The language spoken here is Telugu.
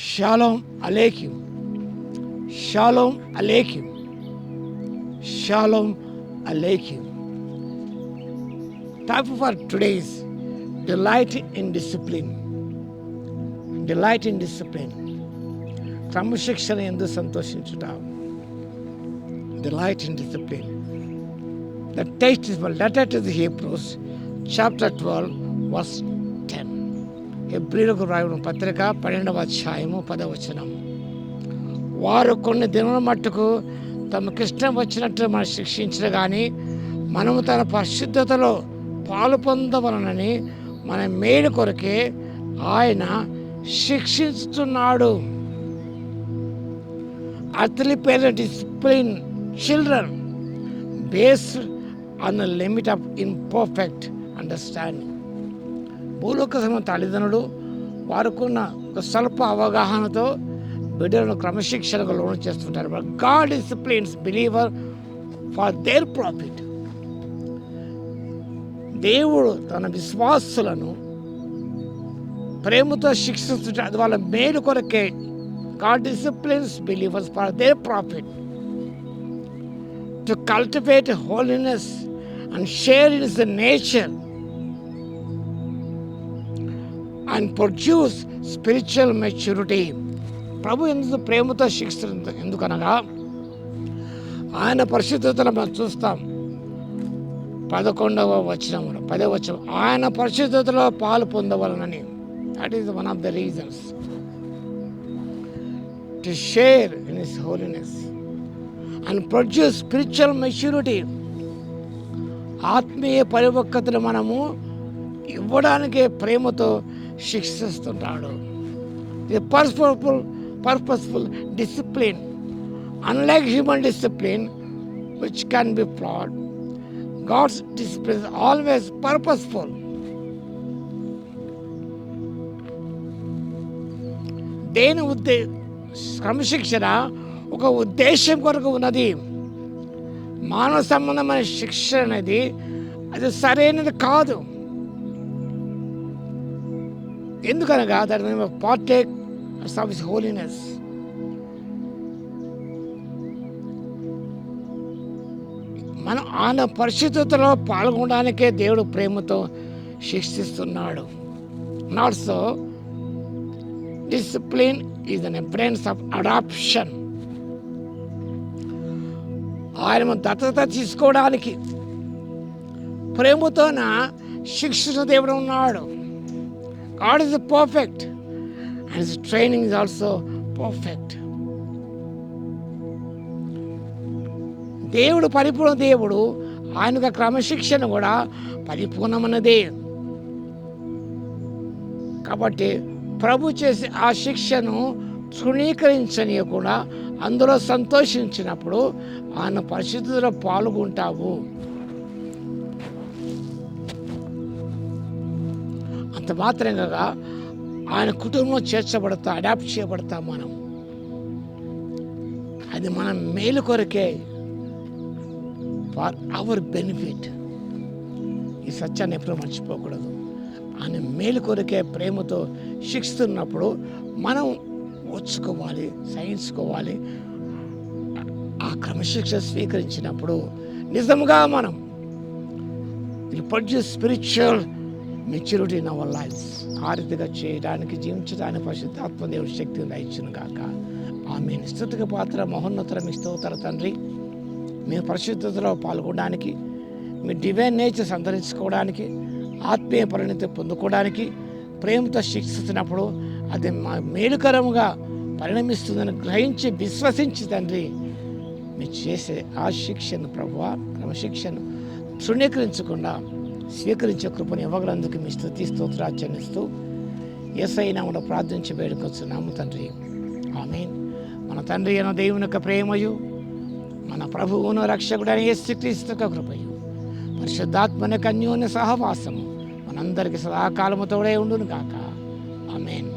షాలోమ్ అలేకిం, షాలోమ్ అలేకిం, షాలోమ్ అలేకిం. Topic for today is delight in discipline. Delight in discipline. క్రమశిక్షణ ఎందు సంతోషించుట. Delight in discipline. The text is for letter to the Hebrews, chapter 12, verse 10. హెబ్రీయులకు రాయబడిన పత్రిక 12వ అధ్యాయము 10వ వచనం. వారు కొన్ని దినముల మట్టుకు తమకిష్టం వచ్చినట్టు మనం శిక్షించరు కానీ మనము తన పరిశుద్ధతలో పాలు పొందవలనని మన మేలు కొరకే ఆయన శిక్షిస్తున్నాడు. Earthly parents discipline children based on the limit of imperfect understanding. భూలోక తల్లిదండ్రులు వారికున్న ఒక స్వల్ప అవగాహనతో బిడ్డలను క్రమశిక్షణకు లోను చేస్తుంటారు. But God disciplines believer for their profit. దేవుడు తన విశ్వాసులను ప్రేమతో శిక్షిస్తుంటాడు, అది వాళ్ళ మేలు కొరకే. God disciplines believers for their profit to cultivate holiness and share in his nature and produce spiritual maturity. ప్రభు ఎందుకు ప్రేమతో శిక్షిస్తుంది? ఎందుకనగా ఆయన పరిశుద్ధతను మనం చూస్తాం. 11వ వచనములో 10వ వచనం, ఆయన పరిశుద్ధతలో పాలు పొందవలనని. That is one of the reasons to share in his holiness and produce spiritual maturity. ఆత్మీయ పరిపక్వతను మనము ఇవ్వడానికే ప్రేమతో శిక్షిస్తుంటాడు. ఇది purposeful discipline. Unlike human discipline, which can be flawed, God's discipline is always purposeful. దేని క్రమశిక్షణ ఒక ఉద్దేశం కొరకు ఉన్నది. మానవ సంబంధమైన శిక్షణ అనేది అది సరైనది కాదు. ఎందుకనగా దాని మేము పార్టేక్ ఆఫ్ హిస్ హోలీనెస్. మనం ఆయన పరిశుద్ధతలో పాల్గొనడానికే దేవుడు ప్రేమతో శిక్షిస్తున్నాడు. Not so discipline is an evidence of adoption. ఆయన దత్తత తీసుకోవడానికి ప్రేమతోన శిక్షించిన దేవుడు ఉన్నాడు. God is perfect and his training is also perfect. దేవుడు పరిపూర్ణ దేవుడు, ఆయన క్రమశిక్షణ కూడా పరిపూర్ణమైనదే. కాబట్టి ప్రభు చేసి ఆ శిక్షను తృణీకరించనీయకుండా అందులో సంతోషించినప్పుడు ఆయన పరిశుద్ధతలో పాల్గొంటావు. అంత మాత్రంగా ఆయన కుటుంబంలో చేర్చబడతా, అడాప్ట్ చేయబడతాం మనం. అది మన మేలు కొరకే, ఫర్ అవర్ బెనిఫిట్. ఈ సత్యాన్ని ఎప్పుడూ మర్చిపోకూడదు. ఆయన మేలు కొరకే ప్రేమతో శిక్షిస్తున్నప్పుడు మనం ఓర్చుకోవాలి, సహించుకోవాలి. ఆ క్రమశిక్షణ స్వీకరించినప్పుడు నిజంగా మనం ఇది produce spiritual maturity in our lives. ఆ రీతిగా చేయడానికి, జీవించడానికి పరిశుద్ధాత్మ దేవుడి శక్తిని దయచును గాక. ఆమేన్. స్తుతికి పాత్ర మహోన్నతర మీ స్తోత్ర తండ్రి, మీ పరిశుద్ధతలో పాల్గొనడానికి, మీ డివైన్ నేచర్ సంతరించుకోవడానికి, ఆత్మీయ పరిణతి పొందుకోవడానికి ప్రేమతో శిక్షిస్తున్నప్పుడు అది మా మేలుకరముగా పరిణమిస్తుందని గ్రహించి విశ్వసించి తండ్రి మీరు చేసే ఆ శిక్షను ప్రభువా, క్రమశిక్షను తృణీకరించకుండా స్వీకరించే కృపను ఇవ్వగలందుకు మీ స్తుతి స్తోత్రాలు చెల్లిస్తూ యేసయ్య నామములో ప్రార్థించి వేడుకొచ్చున్నాము తండ్రి. ఆమేన్. మన తండ్రి అయిన దేవుని యొక్క ప్రేమయు, మన ప్రభువును రక్షకుడైన యేసుక్రీస్తు యొక్క కృపయు, పరిశుద్ధాత్మ యొక్క అన్యోన్య సహవాసము మనందరికీ సదాకాలము తోడే ఉండును గాక. ఆమేన్.